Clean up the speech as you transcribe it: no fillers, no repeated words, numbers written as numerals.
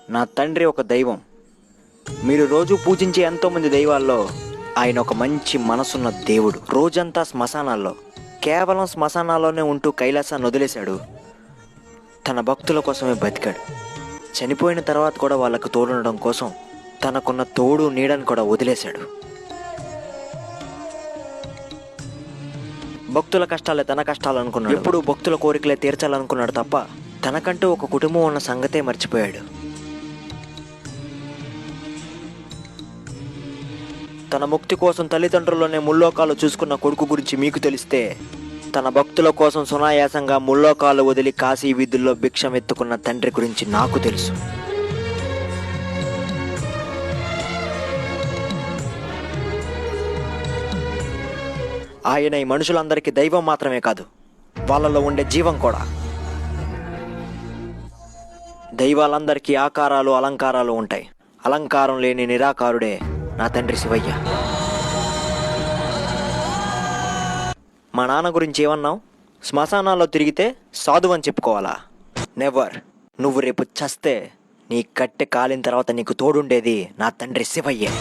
నా తండ్రి ఒక దైవం. మీరు రోజు పూజించే ఎంతోమంది దైవాల్లో ఆయన ఒక మంచి మనసున్న దేవుడు. రోజంతా శ్మశానాల్లో, కేవలం శ్మశానాల్లోనే ఉంటూ కైలాసాన్ని వదిలేశాడు. తన భక్తుల కోసమే బతికాడు. చనిపోయిన తర్వాత కూడా వాళ్ళకు తోడుండడం కోసం తనకున్న తోడు నీడని కూడా వదిలేశాడు. భక్తుల కష్టాలే తన కష్టాలు అనుకున్నాడు. ఎప్పుడు భక్తుల కోరికలే తీర్చాలనుకున్నాడు తప్ప తనకంటూ ఒక కుటుంబం ఉన్న సంగతే మర్చిపోయాడు. తన ముక్తి కోసం తల్లిదండ్రుల్లోనే ముల్లోకాలు చూసుకున్న కొడుకు గురించి మీకు తెలిస్తే, తన భక్తుల కోసం సునాయాసంగా ముల్లోకాలు వదిలి కాశీ వీధుల్లో భిక్షం ఎత్తుకున్న తండ్రి గురించి నాకు తెలుసు. ఆయన ఈ మనుషులందరికీ దైవం మాత్రమే కాదు, వాళ్ళలో ఉండే జీవం కూడా. దైవాలందరికీ ఆకారాలు అలంకారాలు ఉంటాయి. అలంకారం లేని నిరాకారుడే నా తండ్రి శివయ్య. మా నాన్న గురించి ఏమన్నావు? శ్మశానాల్లో తిరిగితే సాధువు అని చెప్పుకోవాలా? నెవర్. నువ్వు రేపు చస్తే నీ కట్టె కాలిన తర్వాత నీకు తోడుండేది నా తండ్రి శివయ్యే.